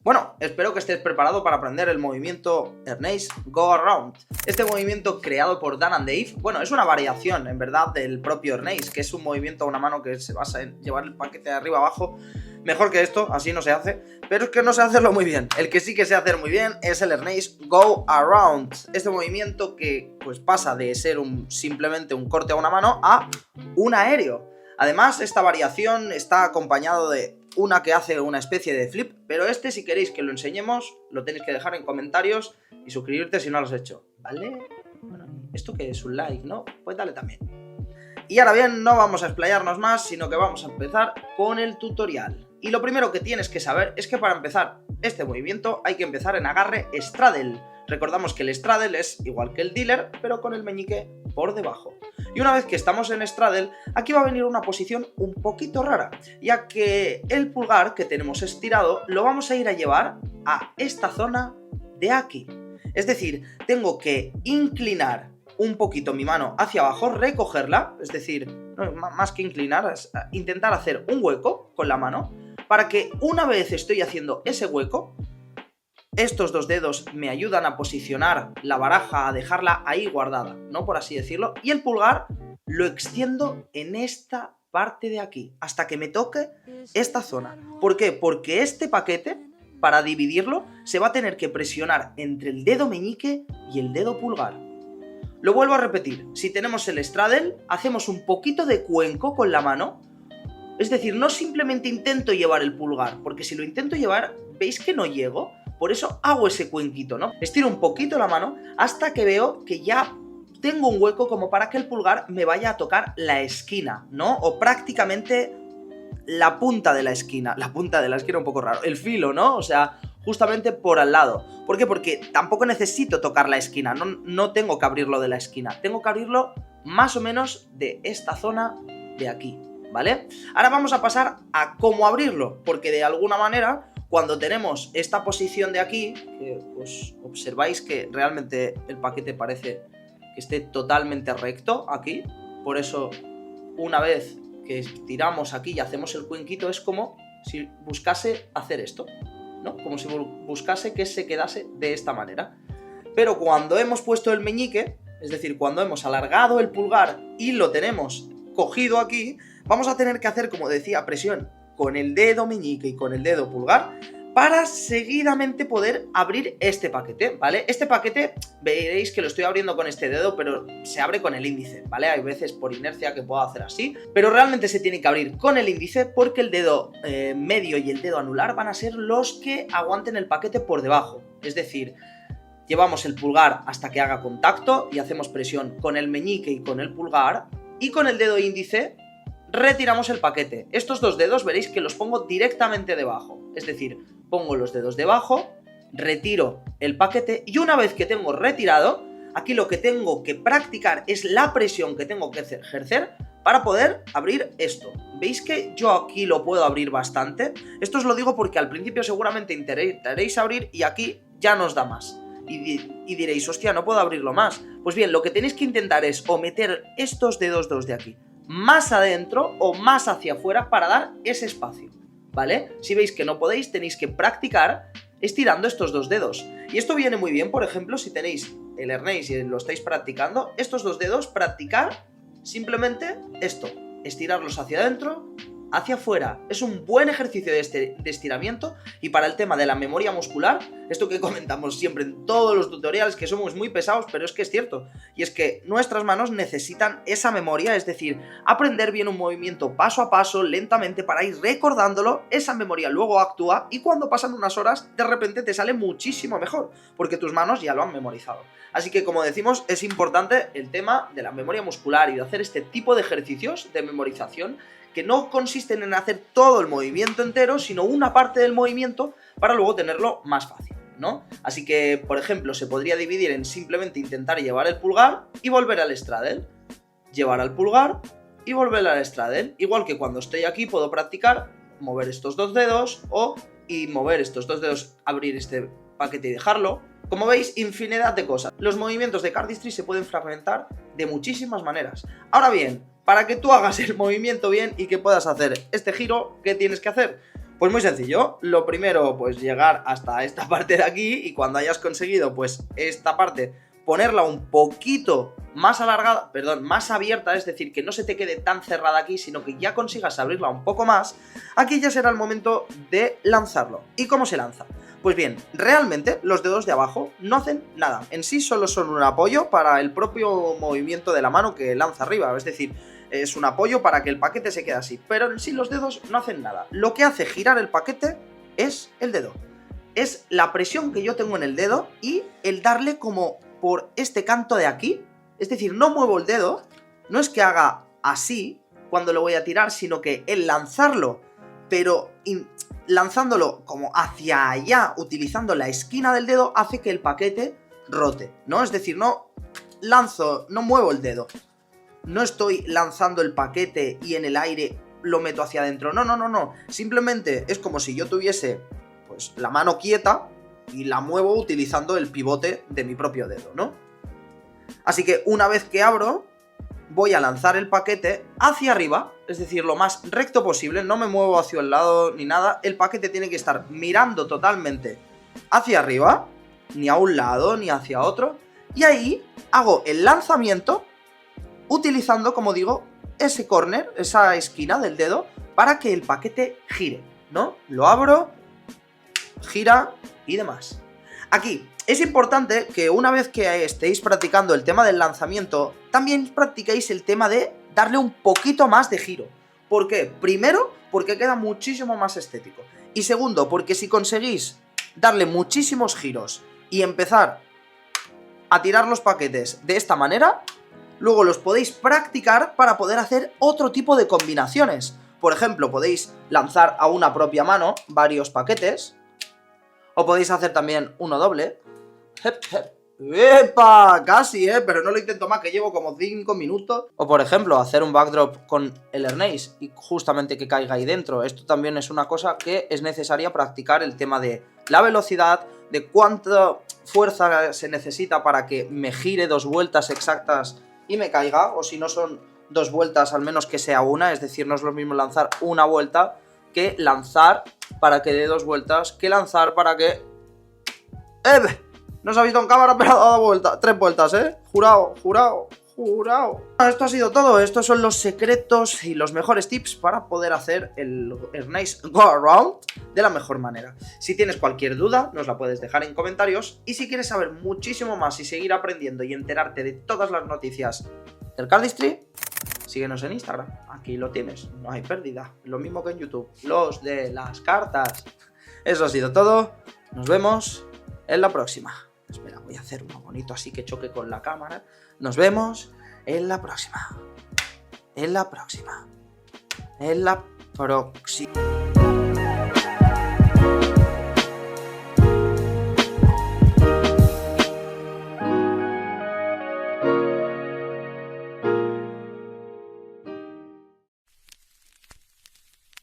Bueno, espero que estés preparado para aprender el movimiento Ernest Go Around. Este movimiento creado por Dan and Dave, bueno, es una variación en verdad del propio Ernest, que es un movimiento a una mano que se basa en llevar el paquete de arriba abajo. Mejor que esto, así no se hace, pero es que no sé hacerlo muy bien. El que sí que sé hacer muy bien es el Ernest Go Around. Este movimiento que pues pasa de ser simplemente un corte a una mano a un aéreo. Además, esta variación está acompañado de una que hace una especie de flip, pero si queréis que lo enseñemos, lo tenéis que dejar en comentarios y suscribirte si no lo has hecho, ¿vale? Bueno, esto que es un like, ¿no? Pues dale también. Y ahora bien, no vamos a explayarnos más, sino que vamos a empezar con el tutorial. Y lo primero que tienes que saber es que para empezar este movimiento hay que empezar en agarre straddle. Recordamos que el straddle es igual que el dealer, pero con el meñique por debajo. Y una vez que estamos en straddle, aquí va a venir una posición un poquito rara, ya que el pulgar que tenemos estirado lo vamos a ir a llevar a esta zona de aquí. Es decir, tengo que inclinar un poquito mi mano hacia abajo, recogerla, es decir, no, más que inclinar, es intentar hacer un hueco con la mano, para que una vez estoy haciendo ese hueco, estos dos dedos me ayudan a posicionar la baraja, a dejarla ahí guardada, ¿no? Por así decirlo. Y el pulgar lo extiendo en esta parte de aquí, hasta que me toque esta zona. ¿Por qué? Porque este paquete, para dividirlo, se va a tener que presionar entre el dedo meñique y el dedo pulgar. Lo vuelvo a repetir, si tenemos el straddle, hacemos un poquito de cuenco con la mano. Es decir, no simplemente intento llevar el pulgar, porque si lo intento llevar, ¿veis que no llego? Por eso hago ese cuenquito, ¿no? Estiro un poquito la mano hasta que veo que ya tengo un hueco como para que el pulgar me vaya a tocar la esquina, ¿no? O prácticamente la punta de la esquina. La punta de la esquina un poco raro. El filo, ¿no? O sea, justamente por al lado. ¿Por qué? Porque tampoco necesito tocar la esquina. No tengo que abrirlo de la esquina. Tengo que abrirlo más o menos de esta zona de aquí, ¿vale? Ahora vamos a pasar a cómo abrirlo, porque de alguna manera, cuando tenemos esta posición de aquí, que pues observáis que realmente el paquete parece que esté totalmente recto aquí, por eso una vez que estiramos aquí y hacemos el cuenquito es como si buscase hacer esto, ¿no? Como si buscase que se quedase de esta manera. Pero cuando hemos puesto el meñique, es decir, cuando hemos alargado el pulgar y lo tenemos cogido aquí, vamos a tener que hacer, como decía, presión con el dedo meñique y con el dedo pulgar para seguidamente poder abrir este paquete, ¿vale? Este paquete veréis que lo estoy abriendo con este dedo, pero se abre con el índice, ¿vale? Hay veces por inercia que puedo hacer así, pero realmente se tiene que abrir con el índice porque el dedo medio y el dedo anular van a ser los que aguanten el paquete por debajo. Es decir, llevamos el pulgar hasta que haga contacto y hacemos presión con el meñique y con el pulgar, y con el dedo índice retiramos el paquete. Estos dos dedos veréis que los pongo directamente debajo, es decir, pongo los dedos debajo, retiro el paquete y una vez que tengo retirado, aquí lo que tengo que practicar es la presión que tengo que ejercer para poder abrir esto. ¿Veis que yo aquí lo puedo abrir bastante? Esto os lo digo porque al principio seguramente intentaréis abrir y aquí ya nos da más. Y diréis, hostia, no puedo abrirlo más. Pues bien, lo que tenéis que intentar es o meter estos dedos dos de aquí más adentro o más hacia afuera para dar ese espacio, ¿vale? Si veis que no podéis, tenéis que practicar estirando estos dos dedos. Y esto viene muy bien, por ejemplo, si tenéis el Ernest y lo estáis practicando, estos dos dedos, practicar simplemente esto, estirarlos hacia adentro, hacia afuera. Es un buen ejercicio de estiramiento, y para el tema de la memoria muscular, esto que comentamos siempre en todos los tutoriales, que somos muy pesados, pero es que es cierto, y es que nuestras manos necesitan esa memoria, es decir, aprender bien un movimiento paso a paso, lentamente, para ir recordándolo. Esa memoria luego actúa y cuando pasan unas horas, de repente te sale muchísimo mejor, porque tus manos ya lo han memorizado. Así que, como decimos, es importante el tema de la memoria muscular y de hacer este tipo de ejercicios de memorización, que no consisten en hacer todo el movimiento entero, sino una parte del movimiento para luego tenerlo más fácil, ¿no? Así que, por ejemplo, se podría dividir en simplemente intentar llevar el pulgar y volver al straddle, llevar al pulgar y volver al straddle. Igual que cuando estoy aquí puedo practicar mover estos dos dedos y mover estos dos dedos, abrir este paquete y dejarlo. Como veis, infinidad de cosas. Los movimientos de cardistry se pueden fragmentar de muchísimas maneras. Ahora bien, para que tú hagas el movimiento bien y que puedas hacer este giro, ¿qué tienes que hacer? Pues muy sencillo, lo primero pues llegar hasta esta parte de aquí y cuando hayas conseguido pues esta parte ponerla un poquito más alargada, perdón, más abierta, es decir, que no se te quede tan cerrada aquí, sino que ya consigas abrirla un poco más, aquí ya será el momento de lanzarlo. ¿Y cómo se lanza? Pues bien, realmente los dedos de abajo no hacen nada, en sí solo son un apoyo para el propio movimiento de la mano que lanza arriba, es decir, es un apoyo para que el paquete se quede así, pero en sí los dedos no hacen nada. Lo que hace girar el paquete es el dedo. Es la presión que yo tengo en el dedo y el darle como por este canto de aquí. Es decir, no muevo el dedo, no es que haga así cuando lo voy a tirar, sino que el lanzarlo, pero lanzándolo como hacia allá, utilizando la esquina del dedo, hace que el paquete rote, ¿no? Es decir, no lanzo, no muevo el dedo. No estoy lanzando el paquete y en el aire lo meto hacia adentro. No. Simplemente es como si yo tuviese pues la mano quieta y la muevo utilizando el pivote de mi propio dedo, ¿no? Así que una vez que abro, voy a lanzar el paquete hacia arriba, es decir, lo más recto posible, no me muevo hacia el lado ni nada, el paquete tiene que estar mirando totalmente hacia arriba, ni a un lado ni hacia otro, y ahí hago el lanzamiento utilizando, como digo, ese corner, esa esquina del dedo, para que el paquete gire, ¿no? Lo abro, gira y demás. Aquí es importante que una vez que estéis practicando el tema del lanzamiento, también practiquéis el tema de darle un poquito más de giro. ¿Por qué? Primero, porque queda muchísimo más estético. Y segundo, porque si conseguís darle muchísimos giros y empezar a tirar los paquetes de esta manera, luego los podéis practicar para poder hacer otro tipo de combinaciones. Por ejemplo, podéis lanzar a una propia mano varios paquetes, o podéis hacer también uno doble. ¡Epa! Casi, pero no lo intento más, que llevo como 5 minutos. O por ejemplo, hacer un backdrop con el Erneis y justamente que caiga ahí dentro. Esto también es una cosa que es necesaria practicar, el tema de la velocidad, de cuánta fuerza se necesita para que me gire 2 vueltas exactas y me caiga, o si no son 2 vueltas, al menos que sea una, es decir, no es lo mismo lanzar una vuelta que lanzar para que dé 2 vueltas, que lanzar para que... No se ha visto en cámara, pero ha dado 3 vueltas, Jurado. Esto ha sido todo, estos son los secretos y los mejores tips para poder hacer el Erneis Go Around de la mejor manera. Si tienes cualquier duda, nos la puedes dejar en comentarios, y si quieres saber muchísimo más y seguir aprendiendo y enterarte de todas las noticias del Cardistry, síguenos en Instagram, aquí lo tienes, no hay pérdida, lo mismo que en YouTube, los de las cartas. Eso ha sido todo, nos vemos en la próxima. Espera, voy a hacer uno bonito así que choque con la cámara. Nos vemos en la próxima. En la próxima.